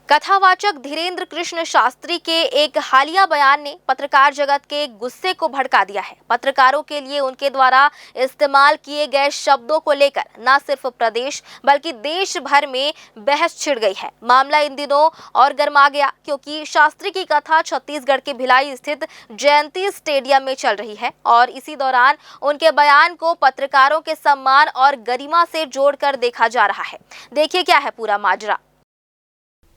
कथावाचक धीरेन्द्र कृष्ण शास्त्री के एक हालिया बयान ने पत्रकार जगत के गुस्से को भड़का दिया है। पत्रकारों के लिए उनके द्वारा इस्तेमाल किए गए शब्दों को लेकर न सिर्फ प्रदेश बल्कि देश भर में बहस छिड़ गई है। मामला इन दिनों और गर्मा गया क्योंकि शास्त्री की कथा छत्तीसगढ़ के भिलाई स्थित जयंती स्टेडियम में चल रही है और इसी दौरान उनके बयान को पत्रकारों के सम्मान और गरिमा से जोड़कर देखा जा रहा है। देखिए क्या है पूरा माजरा।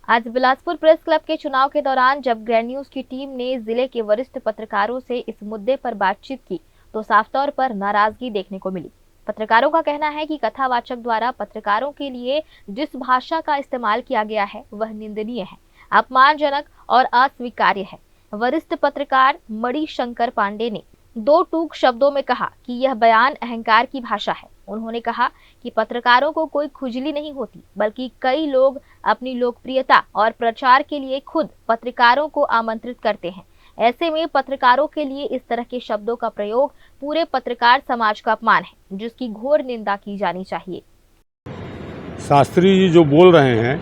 आज बिलासपुर प्रेस क्लब के चुनाव के दौरान जब ग्रैंड न्यूज की टीम ने जिले के वरिष्ठ पत्रकारों से इस मुद्दे पर बातचीत की तो साफ तौर पर नाराजगी देखने को मिली। पत्रकारों का कहना है कि कथावाचक द्वारा पत्रकारों के लिए जिस भाषा का इस्तेमाल किया गया है वह निंदनीय है, अपमानजनक और अस्वीकार्य है। वरिष्ठ पत्रकार मणिशंकर पांडे ने दो टूक शब्दों में कहा कि यह बयान अहंकार की भाषा है। उन्होंने कहा कि पत्रकारों को कोई खुजली नहीं होती, बल्कि कई लोग अपनी लोकप्रियता और प्रचार के लिए खुद पत्रकारों को आमंत्रित करते हैं। ऐसे में पत्रकारों के लिए इस तरह के शब्दों का प्रयोग पूरे पत्रकार समाज का अपमान है, जिसकी घोर निंदा की जानी चाहिए। शास्त्री जी जो बोल रहे हैं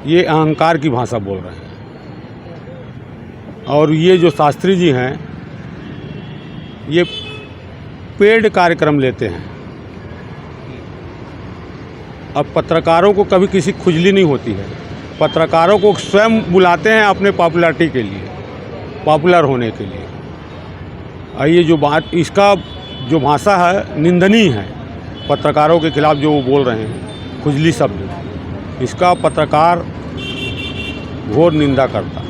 ये अहंकार की भाषा बोल रहे हैं और ये जो शास्त्री जी हैं ये पेड कार्यक्रम लेते हैं। अब पत्रकारों को कभी किसी खुजली नहीं होती है। पत्रकारों को स्वयं बुलाते हैं अपने पॉपुलैरिटी के लिए, पॉपुलर होने के लिए। और ये जो बात इसका जो भाषा है निंदनीय है। पत्रकारों के खिलाफ जो वो बोल रहे हैं खुजली शब्द, इसका पत्रकार घोर निंदा करता है।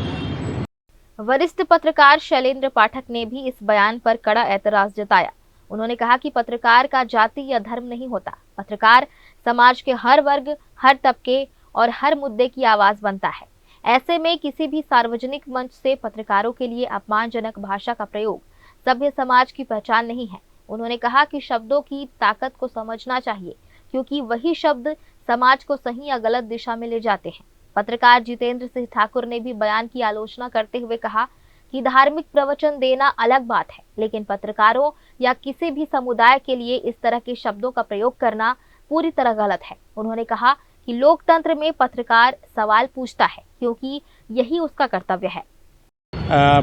वरिष्ठ पत्रकार शैलेंद्र पाठक ने भी इस बयान पर कड़ा ऐतराज जताया। उन्होंने कहा कि पत्रकार का जाति या धर्म नहीं होता। पत्रकार समाज के हर वर्ग, हर तबके और हर मुद्दे की आवाज बनता है। ऐसे में किसी भी सार्वजनिक मंच से पत्रकारों के लिए अपमानजनक भाषा का प्रयोग सभ्य समाज की पहचान नहीं है। उन्होंने कहा कि शब्दों की ताकत को समझना चाहिए क्योंकि वही शब्द समाज को सही या गलत दिशा में ले जाते हैं। पत्रकार जितेंद्र सिंह ठाकुर ने भी बयान की आलोचना करते हुए कहा कि धार्मिक प्रवचन देना अलग बात है, लेकिन पत्रकारों या किसी भी समुदाय के लिए इस तरह के शब्दों का प्रयोग करना पूरी तरह गलत है। उन्होंने कहा कि लोकतंत्र में पत्रकार सवाल पूछता है क्योंकि यही उसका कर्तव्य है।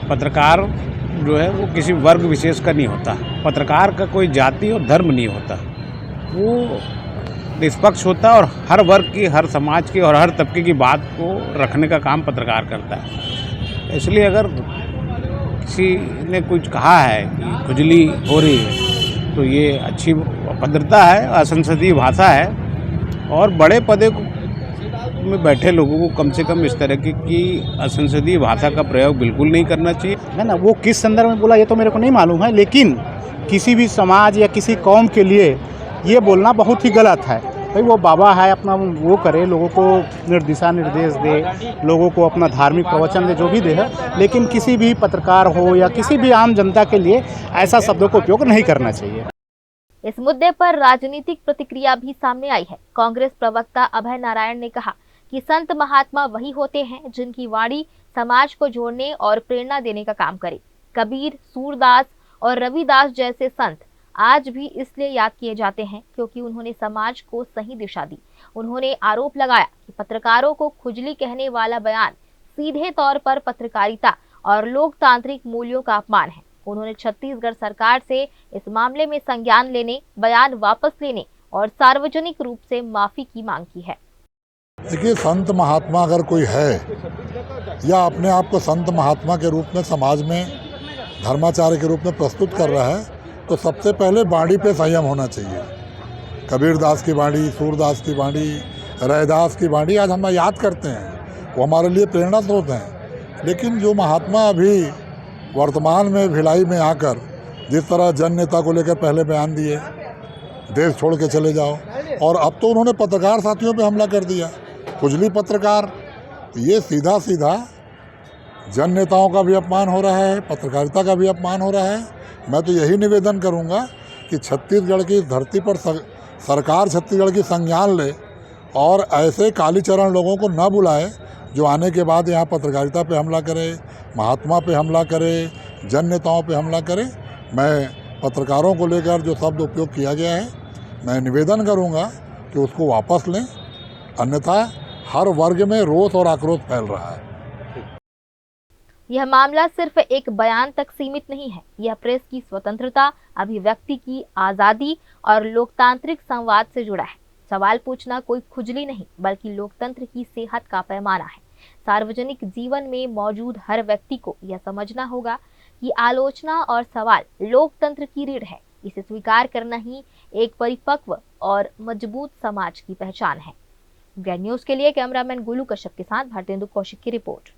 पत्रकार जो है वो किसी वर्ग विशेष का नहीं होता। पत्रकार का कोई जाति और धर्म नहीं होता। वो निष्पक्ष होता है और हर वर्ग की, हर समाज की और हर तबके की बात को रखने का काम पत्रकार करता है। इसलिए अगर किसी ने कुछ कहा है कि खुजली हो रही है तो ये अच्छी अभद्रता है, असंसदीय भाषा है और बड़े पदे में बैठे लोगों को कम से कम इस तरह की असंसदीय भाषा का प्रयोग बिल्कुल नहीं करना चाहिए, है ना। वो किस संदर्भ में बोला ये तो मेरे को नहीं मालूम है, लेकिन किसी भी समाज या किसी कौम के लिए ये बोलना बहुत ही गलत है। भाई वो बाबा है, अपना वो करे, लोगों को दिशा निर्देश दे, लोगों को अपना धार्मिक प्रवचन दे, जो भी दे, लेकिन किसी भी पत्रकार हो या किसी भी आम जनता के लिए ऐसा शब्दों का उपयोग नहीं करना चाहिए। इस मुद्दे पर राजनीतिक प्रतिक्रिया भी सामने आई है। कांग्रेस प्रवक्ता अभय नारायण ने कहा कि संत महात्मा वही होते हैं जिनकी वाणी समाज को जोड़ने और प्रेरणा देने का काम करे। कबीर, सूरदास और रविदास जैसे संत आज भी इसलिए याद किए जाते हैं क्योंकि उन्होंने समाज को सही दिशा दी। उन्होंने आरोप लगाया कि पत्रकारों को खुजली कहने वाला बयान सीधे तौर पर पत्रकारिता और लोकतांत्रिक मूल्यों का अपमान है। उन्होंने छत्तीसगढ़ सरकार से इस मामले में संज्ञान लेने, बयान वापस लेने और सार्वजनिक रूप से माफी की मांग की है। देखिए, संत महात्मा अगर कोई है या अपने आप को संत महात्मा के रूप में समाज में धर्माचार्य के रूप में प्रस्तुत कर रहा है तो सबसे पहले वाणी पे संयम होना चाहिए। कबीरदास की वाणी, सूरदास की वाणी, रैदास की वाणी आज हम याद करते हैं, वो हमारे लिए प्रेरणा स्रोत हैं। लेकिन जो महात्मा अभी वर्तमान में भिलाई में आकर जिस तरह जन नेता को लेकर पहले बयान दिए, देश छोड़ के चले जाओ, और अब तो उन्होंने पत्रकार साथियों पे हमला कर दिया, खुजली पत्रकार। ये सीधा सीधा जन नेताओं का भी अपमान हो रहा है, पत्रकारिता का भी अपमान हो रहा है। मैं तो यही निवेदन करूंगा कि छत्तीसगढ़ की धरती पर सरकार छत्तीसगढ़ की संज्ञान ले और ऐसे कालीचरण लोगों को न बुलाए जो आने के बाद यहाँ पत्रकारिता पे हमला करे, महात्मा पे हमला करे, जन नेताओं पे हमला करे। मैं पत्रकारों को लेकर जो शब्द उपयोग किया गया है, मैं निवेदन करूंगा कि उसको वापस लें, अन्यथा हर वर्ग में रोष और आक्रोश फैल रहा है। यह मामला सिर्फ एक बयान तक सीमित नहीं है। यह प्रेस की स्वतंत्रता, अभिव्यक्ति की आजादी और लोकतांत्रिक संवाद से जुड़ा है। सवाल पूछना कोई खुजली नहीं, बल्कि लोकतंत्र की सेहत का पैमाना है। सार्वजनिक जीवन में मौजूद हर व्यक्ति को यह समझना होगा कि आलोचना और सवाल लोकतंत्र की रीढ़ है। इसे स्वीकार करना ही एक परिपक्व और मजबूत समाज की पहचान है। ग्रैंड न्यूज के लिए कैमरामैन गोलू कश्यप के साथ भारतेंदु कौशिक की रिपोर्ट।